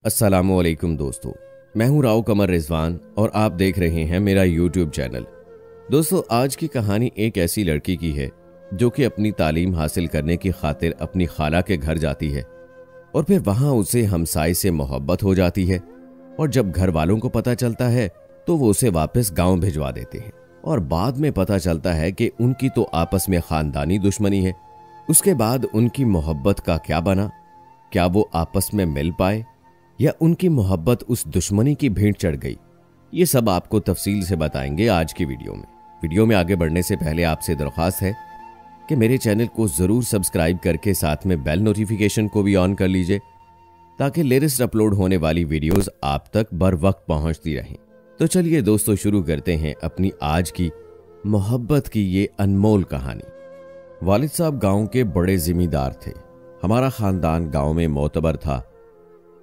अस्सलामुअलैकुम दोस्तों, मैं हूं राव कमर रिजवान और आप देख रहे हैं मेरा यूट्यूब चैनल। दोस्तों, आज की कहानी एक ऐसी लड़की की है जो कि अपनी तालीम हासिल करने की खातिर अपनी खाला के घर जाती है और फिर वहां उसे हमसाए से मोहब्बत हो जाती है और जब घर वालों को पता चलता है तो वो उसे वापस गांव भिजवा देते हैं और बाद में पता चलता है कि उनकी तो आपस में खानदानी दुश्मनी है। उसके बाद उनकी मोहब्बत का क्या बना, क्या वो आपस में मिल पाए या उनकी मोहब्बत उस दुश्मनी की भेंट चढ़ गई, ये सब आपको तफसील से बताएंगे आज की वीडियो में। वीडियो में आगे बढ़ने से पहले आपसे दरख्वास्त है कि मेरे चैनल को जरूर सब्सक्राइब करके साथ में बेल नोटिफिकेशन को भी ऑन कर लीजिए ताकि लेटेस्ट अपलोड होने वाली वीडियोस आप तक बर वक्त पहुंचती रहें। तो चलिए दोस्तों, शुरू करते हैं अपनी आज की मोहब्बत की ये अनमोल कहानी। वालिद साहब गांव के बड़े जिम्मेदार थे। हमारा खानदान गांव में मोतबर था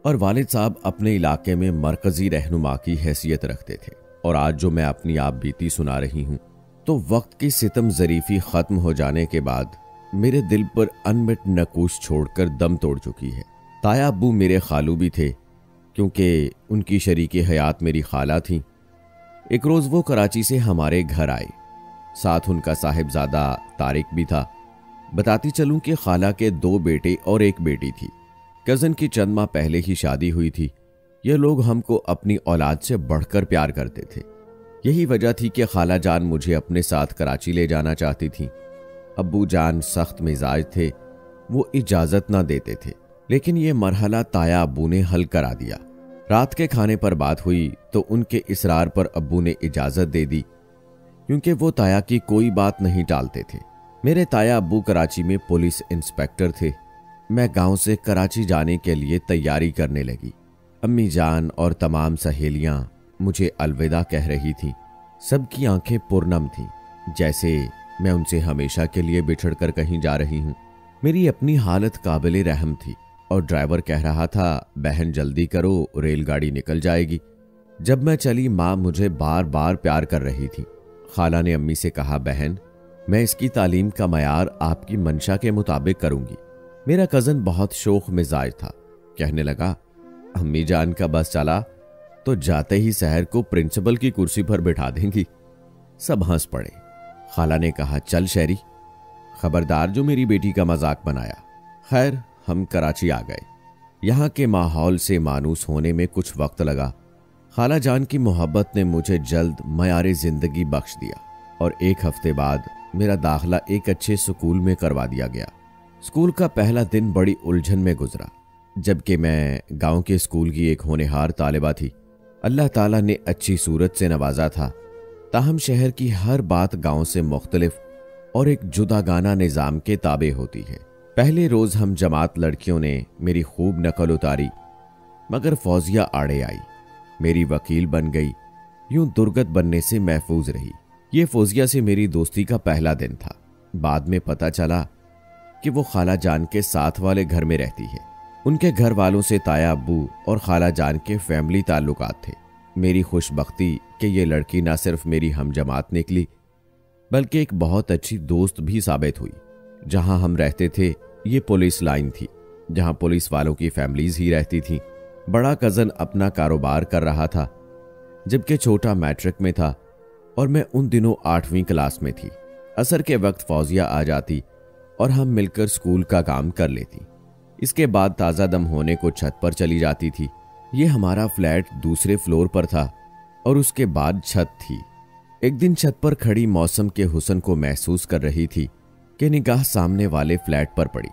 और वालिद साहब अपने इलाके में मरकजी रहनुमा की हैसियत रखते थे। और आज जो मैं अपनी आप बीती सुना रही हूं तो वक्त की सितम जरीफी खत्म हो जाने के बाद मेरे दिल पर अनमिट नकूश छोड़कर दम तोड़ चुकी है। ताया अब्बू मेरे खालू भी थे क्योंकि उनकी शरीके हयात मेरी खाला थी। एक रोज वो कराची से हमारे घर आए, साथ उनका साहिबजादा तारिक भी था। बताती चलूं कि खाला के 2 बेटे और 1 बेटी थी। कजन की चंद माह पहले ही शादी हुई थी। ये लोग हमको अपनी औलाद से बढ़कर प्यार करते थे। यही वजह थी कि खाला जान मुझे अपने साथ कराची ले जाना चाहती थी। अब्बू जान सख्त मिजाज थे, वो इजाजत ना देते थे, लेकिन ये मरहला ताया अब्बू ने हल करा दिया। रात के खाने पर बात हुई तो उनके इसरार पर अब्बू ने इजाजत दे दी क्योंकि वो ताया की कोई बात नहीं टालते थे। मेरे ताया अब्बू कराची में पुलिस इंस्पेक्टर थे। मैं गांव से कराची जाने के लिए तैयारी करने लगी। अम्मी जान और तमाम सहेलियां मुझे अलविदा कह रही थीं। सबकी आंखें पुरनम थीं, जैसे मैं उनसे हमेशा के लिए बिछड़कर कहीं जा रही हूं। मेरी अपनी हालत काबिले रहम थी और ड्राइवर कह रहा था, बहन जल्दी करो, रेलगाड़ी निकल जाएगी। जब मैं चली माँ मुझे बार बार प्यार कर रही थी। खाला ने अम्मी से कहा, बहन मैं इसकी तालीम का मयार आपकी मंशा के मुताबिक करूंगी। मेरा कजन बहुत शौक मिजाज था, कहने लगा, अम्मी जान का बस चला तो जाते ही शहर को प्रिंसिपल की कुर्सी पर बिठा देंगी। सब हंस पड़े। खाला ने कहा, चल शहरी, खबरदार जो मेरी बेटी का मजाक बनाया। खैर, हम कराची आ गए। यहाँ के माहौल से मानूस होने में कुछ वक्त लगा। खाला जान की मोहब्बत ने मुझे जल्द मयारे जिंदगी बख्श दिया और 1 हफ्ते बाद मेरा दाखिला एक अच्छे स्कूल में करवा दिया गया। स्कूल का पहला दिन बड़ी उलझन में गुजरा, जबकि मैं गांव के स्कूल की एक होनहार तालिबा थी। अल्लाह ताला ने अच्छी सूरत से नवाजा था, ताहम शहर की हर बात गांव से मुख्तलिफ और एक जुदागाना निज़ाम के ताबे होती है। पहले रोज हम जमात लड़कियों ने मेरी खूब नकल उतारी, मगर फौजिया आड़े आई, मेरी वकील बन गई, यूं दुर्गत बनने से महफूज रही। ये फौजिया से मेरी दोस्ती का पहला दिन था। बाद में पता चला कि वो खाला जान के साथ वाले घर में रहती है। उनके घर वालों से ताया अब्बू और खाला जान के फैमिली ताल्लुकात थे। मेरी खुशबख्ती कि ये लड़की ना सिर्फ मेरी हमजमात निकली बल्कि एक बहुत अच्छी दोस्त भी साबित हुई। जहां हम रहते थे ये पुलिस लाइन थी, जहां पुलिस वालों की फैमिलीज ही रहती थी। बड़ा कजन अपना कारोबार कर रहा था, जबकि छोटा मैट्रिक में था और मैं उन दिनों 8वीं क्लास में थी। असर के वक्त फौजिया आ जाती और हम मिलकर स्कूल का काम कर लेती। इसके बाद ताज़ा दम होने को छत पर चली जाती थी। ये हमारा फ्लैट दूसरे फ्लोर पर था और उसके बाद छत थी। एक दिन छत पर खड़ी मौसम के हुस्न को महसूस कर रही थी कि निगाह सामने वाले फ्लैट पर पड़ी,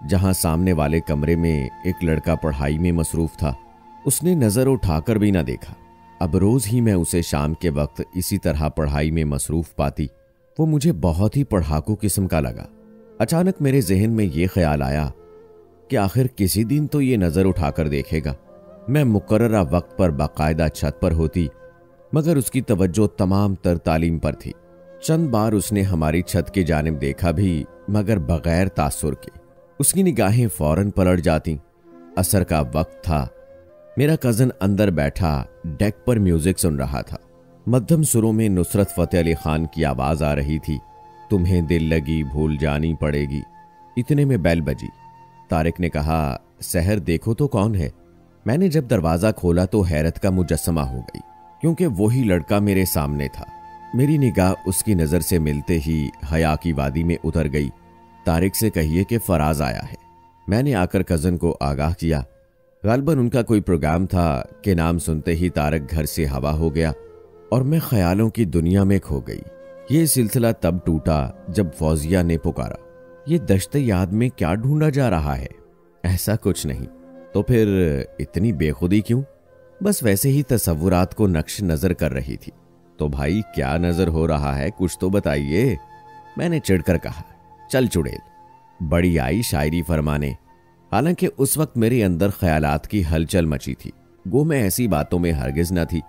जहां सामने वाले कमरे में एक लड़का पढ़ाई में मसरूफ था। उसने नजर उठाकर भी ना देखा। अब रोज ही मैं उसे शाम के वक्त इसी तरह पढ़ाई में मसरूफ पाती। वो मुझे बहुत ही पढ़ाकू किस्म का लगा। अचानक मेरे जहन में ये ख्याल आया कि आखिर किसी दिन तो ये नजर उठाकर देखेगा। मैं मुकर्ररा वक्त पर बाकायदा छत पर होती, मगर उसकी तवज्जो तमाम तर तालीम पर थी। चंद बार उसने हमारी छत की जानिब देखा भी, मगर बगैर तासुर के। उसकी निगाहें फौरन पलट जाती। असर का वक्त था। मेरा कजन अंदर बैठा डेक पर म्यूजिक सुन रहा था। मध्यम सुरों में नुसरत फतेह अली खान की आवाज आ रही थी, तुम्हें दिल लगी भूल जानी पड़ेगी। इतने में बेल बजी। तारिक ने कहा, सहर देखो तो कौन है। मैंने जब दरवाजा खोला तो हैरत का मुजस्समा हो गई, क्योंकि वही लड़का मेरे सामने था। मेरी निगाह उसकी नजर से मिलते ही हया की वादी में उतर गई। तारिक से कहिए कि फराज आया है। मैंने आकर कजन को आगाह किया। गालबन उनका कोई प्रोग्राम था कि नाम सुनते ही तारिक घर से हवा हो गया और मैं ख्यालों की दुनिया में खो गई। ये सिलसिला तब टूटा जब फौजिया ने पुकारा, ये दश्ते याद में क्या ढूंढा जा रहा है? ऐसा कुछ नहीं। तो फिर इतनी बेखुदी क्यों? बस वैसे ही तसव्वुरात को नक्श नजर कर रही थी। तो भाई क्या नजर हो रहा है, कुछ तो बताइए। मैंने चिढ़कर कहा, चल चुड़ैल, बड़ी आई शायरी फरमाने। हालांकि उस वक्त मेरे अंदर ख्यालात की हलचल मची थी। गो मैं ऐसी बातों में हरगिज न थी,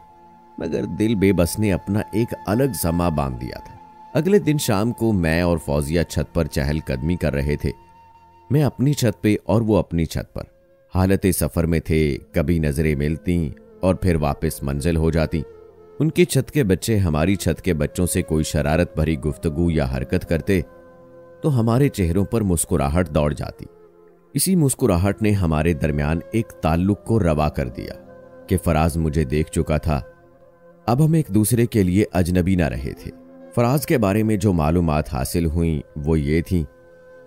मगर दिल बेबस ने अपना एक अलग समा बांध दिया था। अगले दिन शाम को मैं और फौजिया छत पर चहलकदमी कर रहे थे। मैं अपनी छत पे और वो अपनी छत पर। हालत सफर में थे, कभी नजरें मिलती और फिर वापस मंजिल हो जाती। उनकी छत के बच्चे हमारी छत के बच्चों से कोई शरारत भरी गुफ्तगू या हरकत करते तो हमारे चेहरों पर मुस्कुराहट दौड़ जाती। इसी मुस्कुराहट ने हमारे दरमियान एक ताल्लुक को रवा कर दिया कि फराज मुझे देख चुका था। अब हम एक दूसरे के लिए अजनबी न रहे थे। फराज के बारे में जो मालूमात हासिल हुई वो ये थी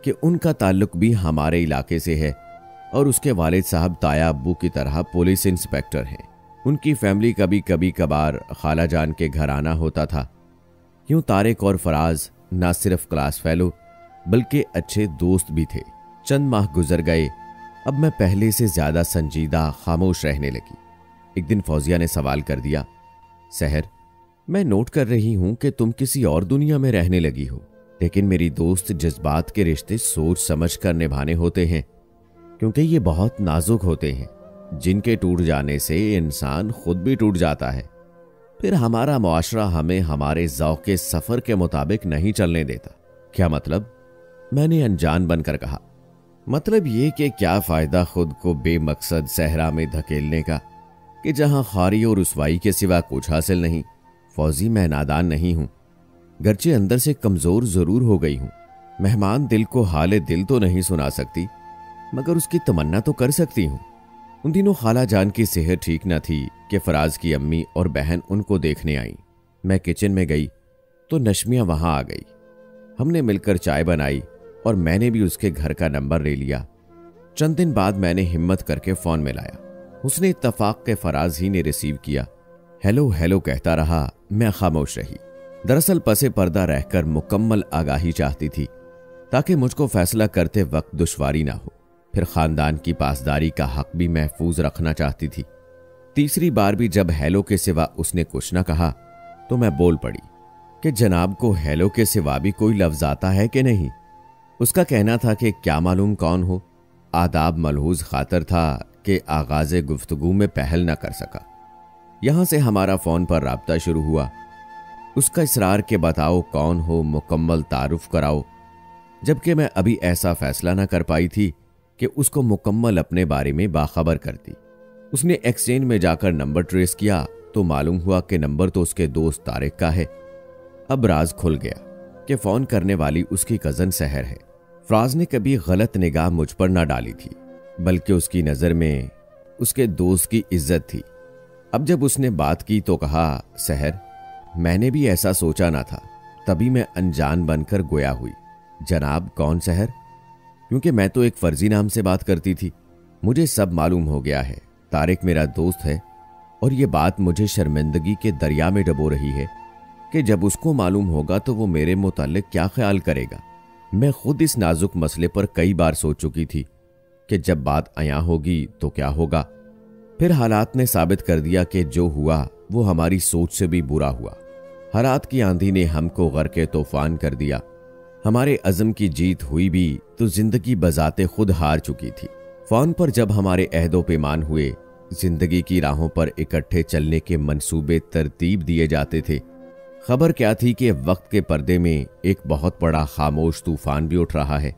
कि उनका ताल्लुक भी हमारे इलाके से है और उसके वालिद साहब ताया अब्बू की तरह पुलिस इंस्पेक्टर हैं। उनकी फैमिली कभी कभी कभार खाला जान के घर आना होता था। यूं तारिक और फराज न सिर्फ क्लास फेलो बल्कि अच्छे दोस्त भी थे। चंद माह गुजर गए। अब मैं पहले से ज्यादा संजीदा खामोश रहने लगी। एक दिन फौजिया ने सवाल कर दिया, सहर, मैं नोट कर रही हूं कि तुम किसी और दुनिया में रहने लगी हो, लेकिन मेरी दोस्त जज्बात के रिश्ते सोच समझ कर निभाने होते हैं, क्योंकि ये बहुत नाजुक होते हैं, जिनके टूट जाने से इंसान खुद भी टूट जाता है। फिर हमारा मुआशरा हमें हमारे ज़ौक़ के सफ़र के मुताबिक नहीं चलने देता। क्या मतलब? मैंने अनजान बनकर कहा, मतलब ये कि क्या फ़ायदा खुद को बेमकसद सहरा में धकेलने का कि जहां खारी और रुसवाई के सिवा कुछ हासिल नहीं। फौजी, मैं नादान नहीं हूं, गर्चे अंदर से कमज़ोर ज़रूर हो गई हूं। मेहमान दिल को हाले दिल तो नहीं सुना सकती, मगर उसकी तमन्ना तो कर सकती हूं। उन दिनों खाला जान की सेहत ठीक न थी कि फराज की अम्मी और बहन उनको देखने आई। मैं किचन में गई तो नशमिया वहां आ गई। हमने मिलकर चाय बनाई और मैंने भी उसके घर का नंबर ले लिया। चंद दिन बाद मैंने हिम्मत करके फ़ोन मिलाया। उसने इत्तफाक के फराज ही ने रिसीव किया। हेलो हेलो कहता रहा, मैं खामोश रही। दरअसल पसे पर्दा रहकर मुकम्मल आगाही चाहती थी ताकि मुझको फैसला करते वक्त दुश्वारी ना हो। फिर खानदान की पासदारी का हक भी महफूज रखना चाहती थी। तीसरी बार भी जब हेलो के सिवा उसने कुछ न कहा तो मैं बोल पड़ी कि जनाब को हेलो के सिवा भी कोई लफ्ज आता है कि नहीं। उसका कहना था कि क्या मालूम कौन हो। आदाब मलहूज खातर था कि आगाज़े गुफ्तगू में पहल न कर सका। यहां से हमारा फ़ोन पर राब्ता शुरू हुआ। उसका इसरार के बताओ कौन हो, मुकम्मल तारुफ कराओ, जबकि मैं अभी ऐसा फैसला न कर पाई थी कि उसको मुकम्मल अपने बारे में बाखबर करती। उसने एक्सचेंज में जाकर नंबर ट्रेस किया तो मालूम हुआ कि नंबर तो उसके दोस्त तारिक का है। अब राज खुल गया कि फ़ोन करने वाली उसकी कज़न सहर है। फराज ने कभी गलत निगाह मुझ पर ना डाली थी, बल्कि उसकी नज़र में उसके दोस्त की इज्जत थी। अब जब उसने बात की तो कहा, सहर, मैंने भी ऐसा सोचा ना था, तभी मैं अनजान बनकर गोया हुई। जनाब कौन सहर? क्योंकि मैं तो एक फर्जी नाम से बात करती थी। मुझे सब मालूम हो गया है। तारिक मेरा दोस्त है और ये बात मुझे शर्मिंदगी के दरिया में डबो रही है कि जब उसको मालूम होगा तो वो मेरे मुताल्लिक क्या ख्याल करेगा। मैं खुद इस नाजुक मसले पर कई बार सोच चुकी थी कि जब बात अयां होगी तो क्या होगा। फिर हालात ने साबित कर दिया कि जो हुआ वो हमारी सोच से भी बुरा हुआ। हालात की आंधी ने हमको गर्क़े तूफान कर दिया। हमारे अज़म की जीत हुई भी तो जिंदगी बजाते खुद हार चुकी थी। फ़ोन पर जब हमारे अहदो पैमान हुए, जिंदगी की राहों पर इकट्ठे चलने के मंसूबे तरतीब दिए जाते थे, खबर क्या थी कि वक्त के पर्दे में एक बहुत बड़ा खामोश तूफान भी उठ रहा है।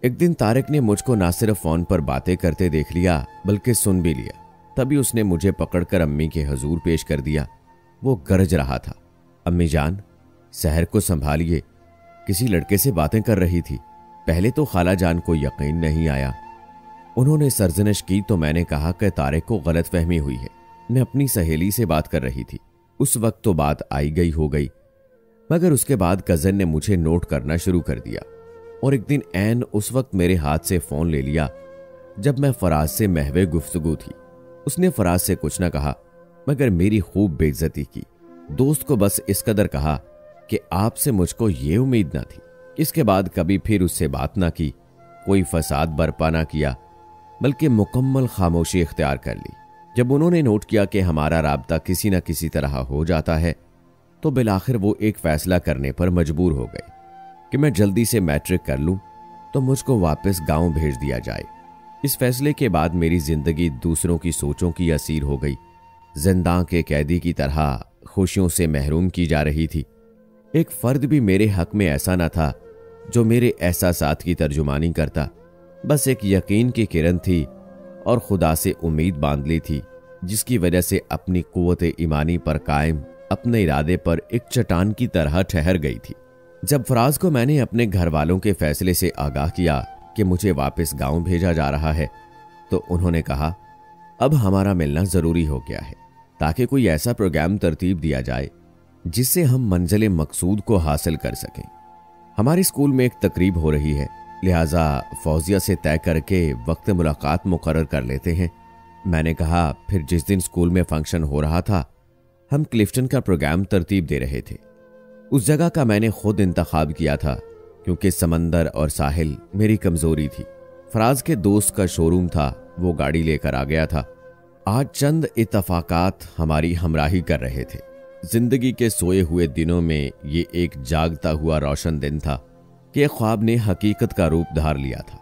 एक दिन तारिक ने मुझको ना सिर्फ फ़ोन पर बातें करते देख लिया बल्कि सुन भी लिया। तभी उसने मुझे पकड़कर अम्मी के हजूर पेश कर दिया। वो गरज रहा था, अम्मी जान, सहर को संभालिए, किसी लड़के से बातें कर रही थी। पहले तो खाला जान को यकीन नहीं आया, उन्होंने सरजनश की तो मैंने कहा कि तारिक को गलतफहमी हुई है, मैं अपनी सहेली से बात कर रही थी। उस वक्त तो बात आई गई हो गई, मगर उसके बाद कजन ने मुझे नोट करना शुरू कर दिया और एक दिन ऐन उस वक्त मेरे हाथ से फोन ले लिया जब मैं फराज से महवे गुफ्तगू थी। उसने फराज से कुछ न कहा मगर मेरी खूब बेइज्जती की। दोस्त को बस इस कदर कहा कि आपसे मुझको ये उम्मीद ना थी। इसके बाद कभी फिर उससे बात ना की, कोई फसाद बर्पा ना किया, बल्कि मुकम्मल खामोशी इख्तियार कर ली। जब उन्होंने नोट किया कि हमारा राब्ता किसी न किसी तरह हो जाता है तो बिलाखिर वो एक फैसला करने पर मजबूर हो गए कि मैं जल्दी से मैट्रिक कर लूं तो मुझको वापस गांव भेज दिया जाए। इस फैसले के बाद मेरी जिंदगी दूसरों की सोचों की असीर हो गई। जिंदा के कैदी की तरह खुशियों से महरूम की जा रही थी। एक फर्द भी मेरे हक में ऐसा न था जो मेरे एहसासात की तर्जुमानी करता। बस एक यकीन की किरण थी और खुदा से उम्मीद बांध ली थी, जिसकी वजह से अपनी कुव्वत ईमानी पर कायम अपने इरादे पर एक चट्टान की तरह ठहर गई थी। जब फराज को मैंने अपने घर वालों के फैसले से आगाह किया कि मुझे वापस गांव भेजा जा रहा है तो उन्होंने कहा, अब हमारा मिलना जरूरी हो गया है ताकि कोई ऐसा प्रोग्राम तरतीब दिया जाए जिससे हम मंजिल मकसूद को हासिल कर सकें। हमारे स्कूल में एक तकरीब हो रही है, लिहाजा फौजिया से तय करके वक्त मुलाकात मुकर्रर कर लेते हैं। मैंने कहा, फिर जिस दिन स्कूल में फंक्शन हो रहा था हम क्लिफ्टन का प्रोग्राम तरतीब दे रहे थे। उस जगह का मैंने खुद इंतखाब किया था क्योंकि समंदर और साहिल मेरी कमजोरी थी। फराज के दोस्त का शोरूम था, वो गाड़ी लेकर आ गया था। आज चंद इत्तफाकात हमारी हमराही कर रहे थे। जिंदगी के सोए हुए दिनों में ये एक जागता हुआ रोशन दिन था कि ख्वाब ने हकीकत का रूप धार लिया था।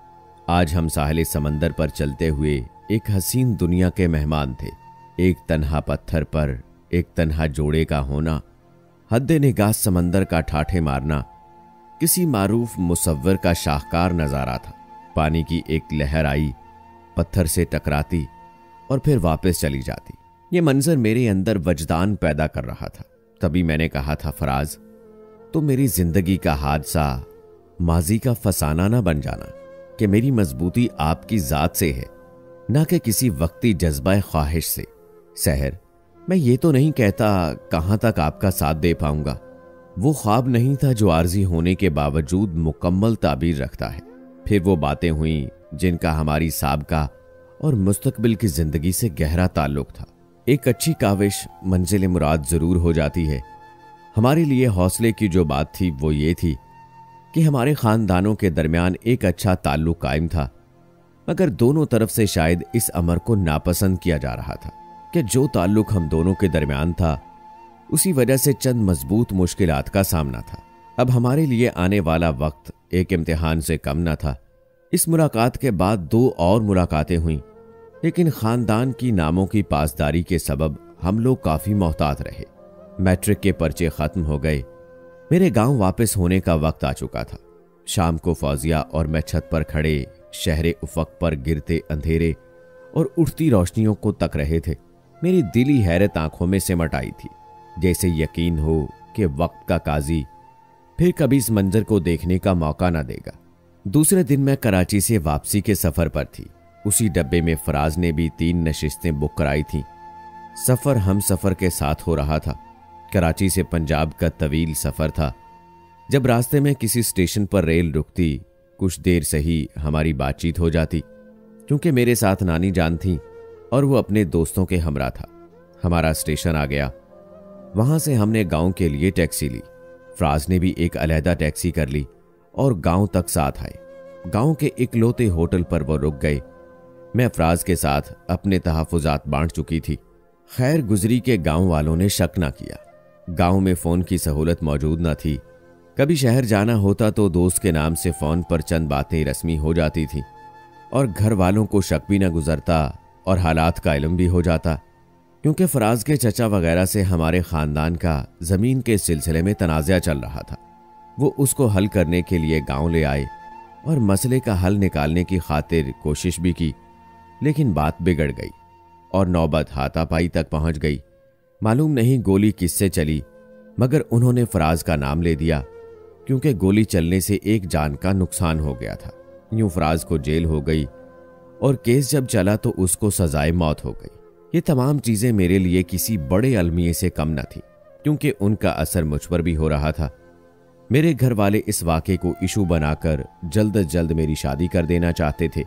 आज हम साहिल समंदर पर चलते हुए एक हसीन दुनिया के मेहमान थे। एक तन्हा पत्थर पर एक तन्हा जोड़े का होना, हद निगाह समंदर का ठाठे मारना किसी मारूफ मुसव्वर का शाहकार नजारा था। पानी की एक लहर आई, पत्थर से टकराती और फिर वापस चली जाती। ये मंजर मेरे अंदर वजदान पैदा कर रहा था। तभी मैंने कहा था, फराज तो मेरी जिंदगी का हादसा माजी का फसाना ना बन जाना कि मेरी मजबूती आपकी जात से है, ना कि किसी वक्ती जज्बा ख्वाहिश से। सहर, मैं ये तो नहीं कहता कहां तक आपका साथ दे पाऊंगा। वो ख्वाब नहीं था जो आर्जी होने के बावजूद मुकम्मल ताबीर रखता है। फिर वो बातें हुई जिनका हमारी साबका और मुस्तकबिल की जिंदगी से गहरा ताल्लुक था। एक अच्छी काविश मंजिल मुराद जरूर हो जाती है। हमारे लिए हौसले की जो बात थी वो ये थी कि हमारे खानदानों के दरमियान एक अच्छा ताल्लुक कायम था, मगर दोनों तरफ से शायद इस अमर को नापसंद किया जा रहा था कि जो ताल्लुक हम दोनों के दरमियान था उसी वजह से चंद मजबूत मुश्किलात का सामना था। अब हमारे लिए आने वाला वक्त एक इम्तिहान से कम न था। इस मुलाकात के बाद 2 और मुलाकातें हुईं, लेकिन खानदान की नामों की पासदारी के सबब हम लोग काफी मोहतात रहे। मैट्रिक के पर्चे खत्म हो गए। मेरे गांव वापस होने का वक्त आ चुका था। शाम को फौजिया और मैं छत पर खड़े शहरे उफक पर गिरते अंधेरे और उठती रोशनियों को तक रहे थे। मेरी दिली हैरत आंखों में सिमट आई थी, जैसे यकीन हो कि वक्त का काजी फिर कभी इस मंजर को देखने का मौका ना देगा। दूसरे दिन मैं कराची से वापसी के सफर पर थी। उसी डब्बे में फराज ने भी 3 नशिस्तें बुक कराई थीं। सफर हम सफर के साथ हो रहा था। कराची से पंजाब का तवील सफर था। जब रास्ते में किसी स्टेशन पर रेल रुकती, कुछ देर से ही हमारी बातचीत हो जाती, क्योंकि मेरे साथ नानी जान थी और वो अपने दोस्तों के हमरा था। हमारा स्टेशन आ गया। वहां से हमने गांव के लिए टैक्सी ली। फराज ने भी एक अलहदा टैक्सी कर ली और गांव तक साथ आए। गांव के इकलौते होटल पर वो रुक गए। मैं फराज के साथ अपने तहफुजात बांट चुकी थी। खैर गुजरी के गांव वालों ने शक ना किया। गांव में फोन की सहूलत मौजूद न थी। कभी शहर जाना होता तो दोस्त के नाम से फोन पर चंद बातें रस्मी हो जाती थी और घर वालों को शक भी न गुजरता और हालात का इल्म भी हो जाता, क्योंकि फराज के चचा वगैरह से हमारे खानदान का जमीन के सिलसिले में तनाज़ा चल रहा था। वो उसको हल करने के लिए गांव ले आए और मसले का हल निकालने की खातिर कोशिश भी की, लेकिन बात बिगड़ गई और नौबत हाथापाई तक पहुंच गई। मालूम नहीं गोली किससे चली, मगर उन्होंने फराज का नाम ले दिया, क्योंकि गोली चलने से एक जान का नुकसान हो गया था। यूं फराज को जेल हो गई और केस जब चला तो उसको सजाए मौत हो गई। ये तमाम चीजें मेरे लिए किसी बड़े अलमिये से कम न थी, क्योंकि उनका असर मुझ पर भी हो रहा था। मेरे घर वाले इस वाक़े को इशू बनाकर जल्द अज जल्द मेरी शादी कर देना चाहते थे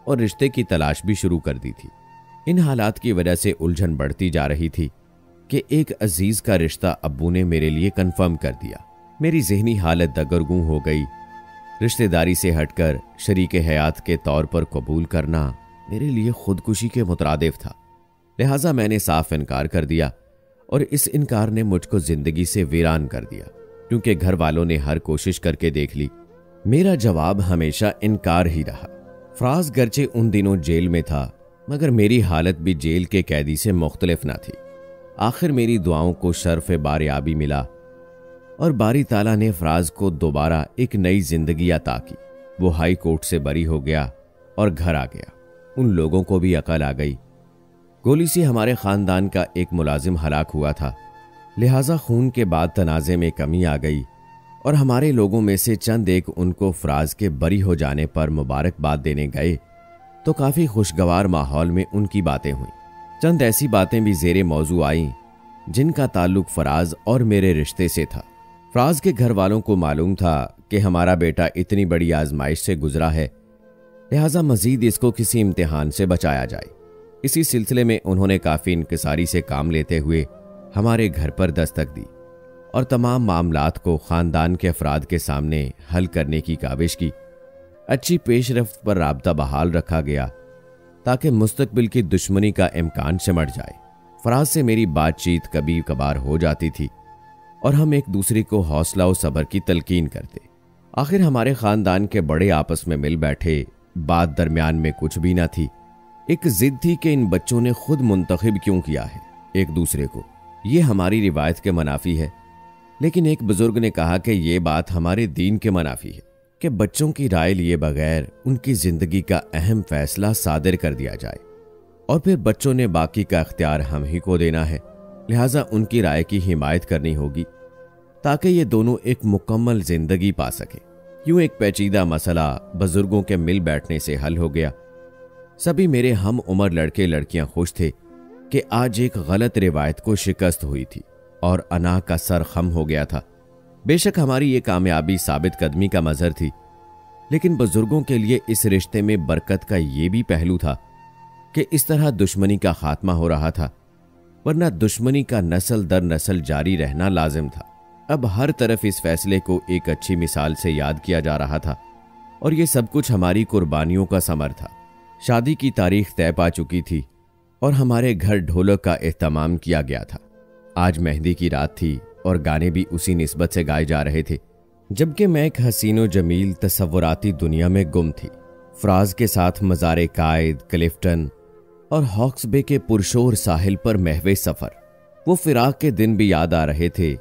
और रिश्ते की तलाश भी शुरू कर दी थी। इन हालात की वजह से उलझन बढ़ती जा रही थी कि एक अजीज का रिश्ता अब्बू ने मेरे लिए कंफर्म कर दिया। मेरी जहनी हालत दगरगूं हो गई। रिश्तेदारी से हटकर शरीके हयात के तौर पर कबूल करना मेरे लिए खुदकुशी के मुतरादिफ था। लिहाजा मैंने साफ इनकार कर दिया और इस इनकार ने मुझको जिंदगी से वीरान कर दिया, क्योंकि घर वालों ने हर कोशिश करके देख ली। मेरा जवाब हमेशा इनकार ही रहा। फराज गर्चे उन दिनों जेल में था, मगर मेरी हालत भी जेल के कैदी से मुख्तलिफ ना थी। आखिर मेरी दुआओं को शर्फ बारियाबी मिला और बारी ताला ने फराज को दोबारा एक नई जिंदगी अता की। वो हाई कोर्ट से बरी हो गया और घर आ गया। उन लोगों को भी अकल आ गई। गोली से हमारे खानदान का एक मुलाजिम हलाक हुआ था, लिहाजा खून के बाद तनाज़े में कमी आ गई और हमारे लोगों में से चंद एक उनको फराज के बरी हो जाने पर मुबारकबाद देने गए तो काफ़ी खुशगवार माहौल में उनकी बातें हुई। चंद ऐसी बातें भी ज़ेरे मौजू आईं जिनका ताल्लुक फराज और मेरे रिश्ते से था। फराज के घर वालों को मालूम था कि हमारा बेटा इतनी बड़ी आजमाइश से गुजरा है, लिहाजा मजीद इसको किसी इम्तिहान से बचाया जाए। इसी सिलसिले में उन्होंने काफ़ी इंकिसारी से काम लेते हुए हमारे घर पर दस्तक दी और तमाम मामलात को ख़ानदान के अफराद के सामने हल करने की काविश की। अच्छी पेशरफ्त पर राब्ता बहाल रखा गया ताकि मुस्तकबिल की दुश्मनी का इम्कान सिमट जाए। फराज से मेरी बातचीत कभी कभार हो जाती थी और हम एक दूसरे को हौसला और सब्र की तलकीन करते। आखिर हमारे ख़ानदान के बड़े आपस में मिल बैठे, बात दरमियान में कुछ भी न थी। एक जिद थी कि इन बच्चों ने खुद मुंतखब क्यों किया है एक दूसरे को। ये हमारी रिवायत के मनाफी है, लेकिन एक बुजुर्ग ने कहा कि यह बात हमारे दीन के मनाफी है कि बच्चों की राय लिए बगैर उनकी जिंदगी का अहम फैसला सादिर कर दिया जाए और फिर बच्चों ने बाकी का इख्तियार हम ही को देना है। लिहाजा उनकी राय की हिमायत करनी होगी ताकि ये दोनों एक मुकम्मल जिंदगी पा सके। यूं एक पेचीदा मसला बुजुर्गों के मिल बैठने से हल हो गया। सभी मेरे हम उम्र लड़के लड़कियां खुश थे कि आज एक गलत रिवायत को शिकस्त हुई थी और अना का सर खम हो गया था। बेशक हमारी ये कामयाबी साबित कदमी का मजहर थी, लेकिन बुजुर्गों के लिए इस रिश्ते में बरकत का ये भी पहलू था कि इस तरह दुश्मनी का खात्मा हो रहा था, वरना दुश्मनी का नस्ल दर नस्ल जारी रहना लाजिम था। अब हर तरफ इस फैसले को एक अच्छी मिसाल से याद किया जा रहा था और ये सब कुछ हमारी कुर्बानियों का समर था। शादी की तारीख तय पा चुकी थी और हमारे घर ढोलक का एहतमाम किया गया था। आज मेहंदी की रात थी और गाने भी उसी निस्बत से गाए जा रहे थे, जबकि मैं एक हसीनो जमील तसव्वुराती दुनिया में गुम थी। फराज के साथ मज़ारे कायद, क्लिफ्टन और हॉक्स बे के पुरशोर साहिल पर महवे सफ़र। वो फिराक के दिन भी याद आ रहे थे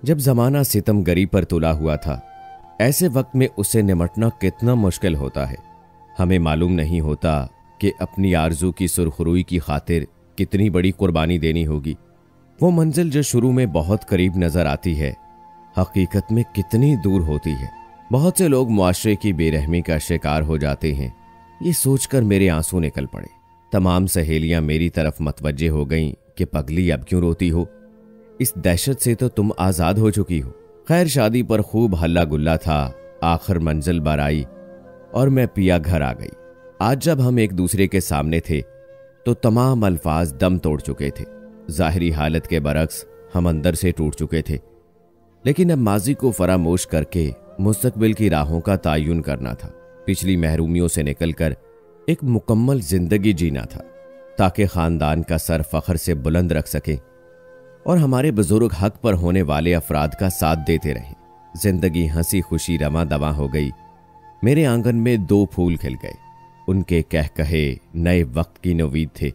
जब ज़माना सितमगरी पर तुला हुआ था। ऐसे वक्त में उससे निमटना कितना मुश्किल होता है। हमें मालूम नहीं होता कि अपनी आरजू की सुरखरुई की खातिर कितनी बड़ी कुर्बानी देनी होगी। वो मंजिल जो शुरू में बहुत करीब नजर आती है, हकीकत में कितनी दूर होती है। बहुत से लोग मुआशरे की बेरहमी का शिकार हो जाते हैं। ये सोचकर मेरे आंसू निकल पड़े। तमाम सहेलियां मेरी तरफ मतवज्जे हो गईं कि पगली अब क्यों रोती हो, इस दहशत से तो तुम आजाद हो चुकी हो। खैर, शादी पर खूब हल्ला गुल्ला था। आखिर मंजिल पर आई और मैं पिया घर आ गई। आज जब हम एक दूसरे के सामने थे तो तमाम अल्फाज दम तोड़ चुके थे। जाहिरी हालत के बरक्स हम अंदर से टूट चुके थे, लेकिन अब माजी को फरामोश करके मुस्तकबिल की राहों का तायुन करना था। पिछली महरूमियों से निकलकर एक मुकम्मल जिंदगी जीना था ताकि खानदान का सर फख्र से बुलंद रख सके और हमारे बुजुर्ग हक पर होने वाले अफराद का साथ देते रहे। जिंदगी हंसी खुशी रमा दवा हो गई। मेरे आंगन में 2 फूल खिल गए। उनके कह कहे नए वक्त की नवीद थे।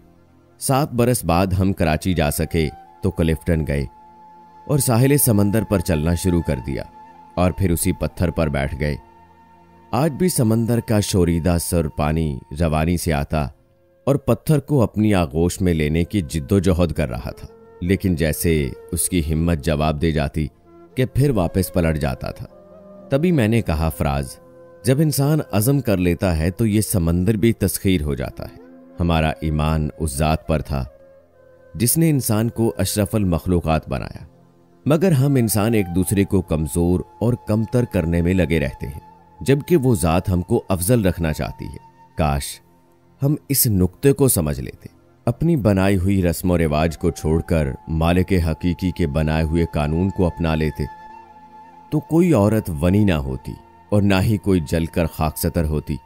7 बरस बाद हम कराची जा सके तो क्लिफ्टन गए और साहिल समंदर पर चलना शुरू कर दिया और फिर उसी पत्थर पर बैठ गए। आज भी समंदर का शोरीदा सर पानी रवानी से आता और पत्थर को अपनी आगोश में लेने की जिद्दोजहद कर रहा था, लेकिन जैसे उसकी हिम्मत जवाब दे जाती कि फिर वापस पलट जाता था। तभी मैंने कहा, फराज, जब इंसान अज़म कर लेता है तो ये समंदर भी तस्खीर हो जाता है। हमारा ईमान उस ज़ात पर था जिसने इंसान को अशरफुल मखलूक़ात बनाया, मगर हम इंसान एक दूसरे को कमज़ोर और कमतर करने में लगे रहते हैं, जबकि वो ज़ात हमको अफजल रखना चाहती है। काश हम इस नुक्ते को समझ लेते, अपनी बनाई हुई रस्म व रिवाज को छोड़कर मालिक हकीकी के बनाए हुए कानून को अपना लेते, तो कोई औरत वनी ना होती और ना ही कोई जलकर खाकसतर होती।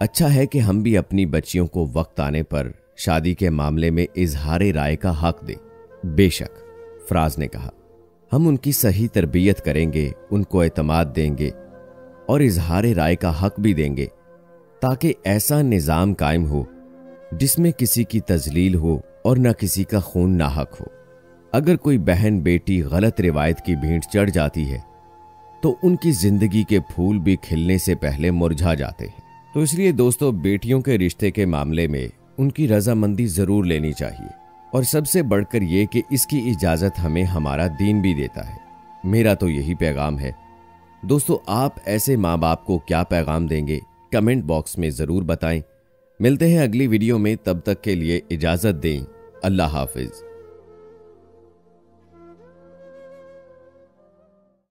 अच्छा है कि हम भी अपनी बच्चियों को वक्त आने पर शादी के मामले में इजहार राय का हक दें। बेशक, फराज ने कहा, हम उनकी सही तरबियत करेंगे, उनको एतमाद देंगे और इजहार राय का हक भी देंगे, ताकि ऐसा निज़ाम कायम हो जिसमें किसी की तजलील हो और न किसी का खून नाहक हो। अगर कोई बहन बेटी गलत रिवायत की भीड़ चढ़ जाती है तो उनकी जिंदगी के फूल भी खिलने से पहले मुरझा जाते हैं। तो इसलिए दोस्तों, बेटियों के रिश्ते के मामले में उनकी रजामंदी जरूर लेनी चाहिए, और सबसे बढ़कर यह कि इसकी इजाजत हमें हमारा दीन भी देता है। मेरा तो यही पैगाम है। दोस्तों, आप ऐसे माँ बाप को क्या पैगाम देंगे, कमेंट बॉक्स में जरूर बताएं। मिलते हैं अगली वीडियो में, तब तक के लिए इजाजत दें। अल्लाह हाफिज।